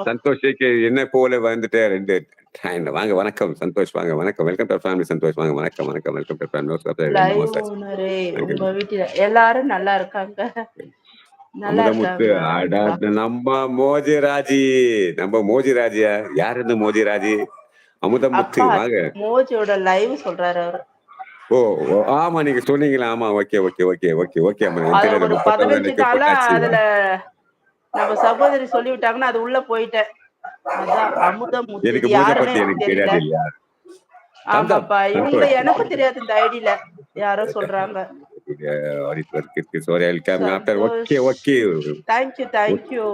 சந்தோஷிக்கு என்ன போல வந்துட்டு 2 வாங்க வணக்கம் சந்தோஷ் வாங்க வணக்கம். வெல்கம் டு ஃபேமிலி சந்தோஷ் வாங்க வணக்கம் வணக்கம் வெல்கம் டு ஃபேமிலி லைவ் நமஸ்கார். ஓனரே உங்க வீட்டுல எல்லாரும் நல்லா இருக்காங்க. நல்லா அமுதமுத்து இருக்காங்க. நம்ம மோஜிராஜி நம்ம மோஜிராஜியா யார் இந்த மோஜிராஜி? அமுதமுத்து வாங்க. மோஜியோட லைவ் சொல்றாரு அவரு. ஓ ஆமா நீங்க சொன்னீங்களா? ஆமா okay okay okay okay okay ஒரு 15 நாளா அதுல நம்ம சகோதரி சொல்லிவிட்டாங்கன்னா அது உள்ள போயிட்டேன். அதான் அமுதமுத்து எனக்கு யாருமே எனக்கு தெரியல. தெரியாது இல்லையா? ஆமாப்பா இவங்கள எனக்கும் தெரியாது இந்த ஐடியில யாரோ சொல்றாங்க. Thank you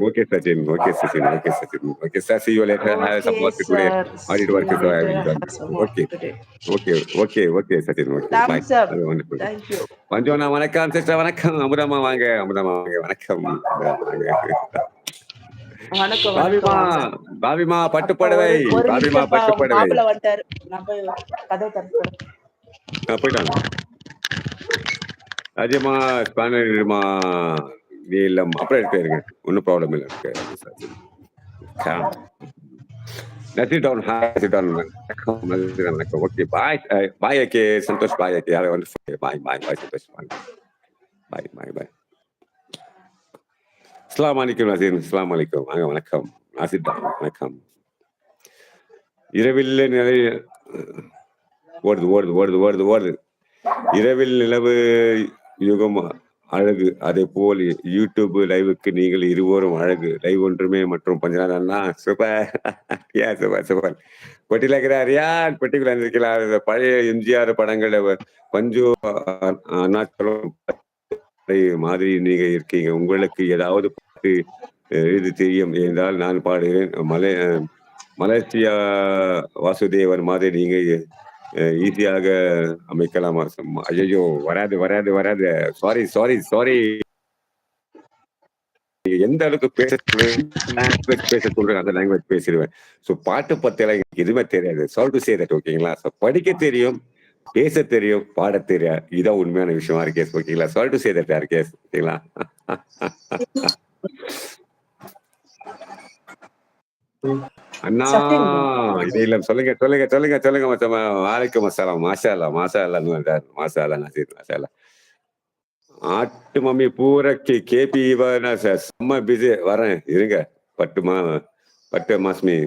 okay Sachin okay Sachin okay Sachin okay sir see you later have some work today audit work so I will done okay okay okay okay Sachin okay bye thank you வந்தோனா வணக்கம் சிஸ்டர் வணக்கம் அமுதமா வாங்க வணக்கம் வணக்கம் பாபிமா பட்டுப்படவை பாபிமா பட்டுப்படவை வந்துட்டாரு. நான் போய் கதவை திறக்கிறேன். போயிட்டாங்க ராஜ்யமா ஸ்பானர்மா நீளம் அப்புறம் இருக்காருங்க ஒன்றும் ப்ராப்ளம் இல்லை இருக்கு okay bye bye okay Santosh பாய் ஓகே யாரை வந்து பாய் பாய் பாய் சந்தோஷ் பாய் பாய் பாய் பாய் அஸ்ஸலாமு அலைக்கும் நசீர் அஸ்ஸலாமு அலைக்கும் வாங்க வணக்கம் நாசிர் வணக்கம் இரவில் நிலை ஓடுது இரவில் நிலவு யுகம் அழகு அதே போல் யூடியூப் லைவுக்கு நீங்கள் இருவரும் அழகு லைவ் ஒன்றுமே மற்றும் கொஞ்ச நாள் சூப்பர் பட்டியலாக்கிறார் யார் பட்டிக்குள்ள இருக்கிறார் பழைய எம்ஜிஆர் படங்களை பஞ்சு அருணாச்சலம் மாதிரி நீங்க இருக்கீங்க உங்களுக்கு ஏதாவது பாட்டு இது தெரியும் என்றால் நான் பாடுகிறேன் மலேசியா வாசுதேவன் மாதிரி நீங்க ஈஸியாக அமைக்கலாமா? ஐயோ வராது சாரி எந்த அளவுக்கு பேச சொல்றேன் அந்த லாங்குவேஜ் பேசிடுவேன். ஸோ பாட்டு பத்தியெல்லாம் எனக்கு எதுவுமே தெரியாது. சாரி டு சே தட் ஓகேங்களா? ஸோ படிக்க தெரியும், பேச தெரியும், பாட தெரியாது. இதான் உண்மையான விஷயம் ஆர்கேஸ் ஓகேங்களா? சாரி டு சே தட் ஆர்கேஸ் ஓகேங்களா? அண்ணா இது இல்ல சொல்லுங்க மச்சமா. வாலைக்கும் அஸ்ஸலாம் மாஷா அல்லா நசீர் மாஷா அல்லா. ஆட்டு மம்மி பூரக்கி கேபி செம்ம பிஸி வரேன் இருங்க. பட்டு மாஸ்மி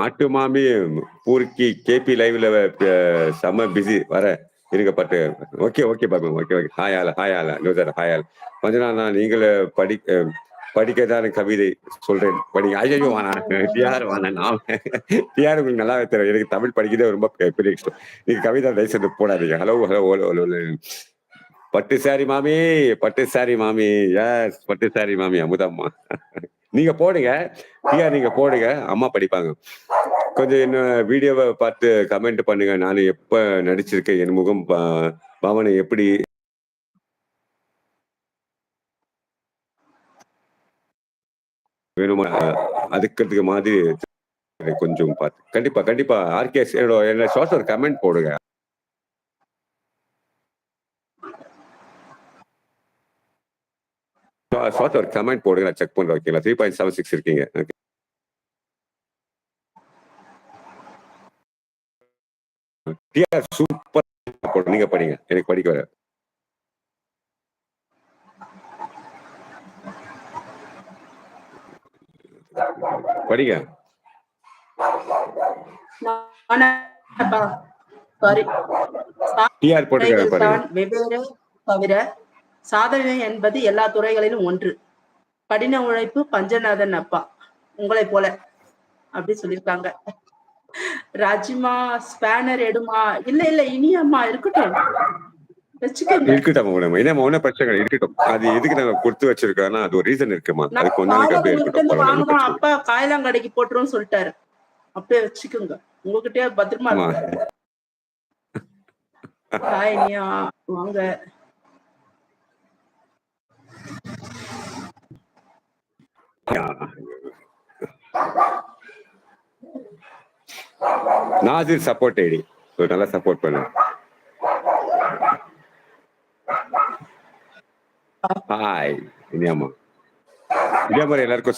ஆட்டு மாமி பூர்க்கி கேபி லைவ்ல செம்ம பிஸி வரேன் இருங்க பட்டு. ஓகே பாபு ஓகே ஹாய் ஆலா கொஞ்ச நாள் நீங்களே படிக்கதான கவிதை சொல்றேன் படிங்க. ஐயோ டிஆர் நான் டிஆர் உங்களுக்கு நல்லாவே தெரியும். எனக்கு தமிழ் படிக்கிறது ரொம்ப பெரிய இஷ்டம். நீங்க கவிதை தயவுசெய்து போடாதீங்க. ஹலோ பட்டு சாரி மாமி எஸ் பட்டு சாரி மாமி அமுதம்மா நீங்க போடுங்க டிஆர் நீங்க போடுங்க அம்மா படிப்பாங்க. கொஞ்சம் என்ன வீடியோவை பார்த்து கமெண்ட் பண்ணுங்க. நான் எப்ப நடிச்சிருக்கேன் என் முகம் பாவனை எப்படி வேணுமா அதுக்கிறதுக்கு மாதிரி கொஞ்சம் பார்த்து கண்டிப்பா ஆர்கேஸ் என்ன ஷார்ட் ஒரு கமெண்ட் போடுங்க. ஷார்ட் ஒரு கமெண்ட் போடுங்க நான் செக் பண்றேன் ஓகேங்களா? 3.76 இருக்கீங்க. சூப்பர் நீங்க படிங்க எனக்கு படிக்க வர படிங்க. தவிர சாதனை என்பது எல்லா துறைகளிலும் ஒன்று. கடின உழைப்பு பஞ்சநாதன் அப்பா உங்களை போல அப்படி சொல்லியிருக்காங்க. ராஜிமா ஸ்பேனர் எடுமா இல்ல இனியம்மா இருக்கட்டும் ஒன்னும் பிரச்சனை இருக்கட்டும். அது எதுக்கு நாங்க கொடுத்து வச்சிருக்கோம்னா அது ஒரு ரீசன் இருக்குமா? அதுக்கு வாங்கணும். அப்பா காயலாங்கடைக்கு போட்டுரும் சொல்லிட்டாரு. அப்படியே வச்சுக்கோங்க உங்ககிட்டயே பத்திரமா வாங்க. நாசிர் சப்போர்ட் ஐடி நல்லா சப்போர்ட் பண்ணு. ஹாய் இனியாமா இதே மாதிரி எல்லாருக்கும்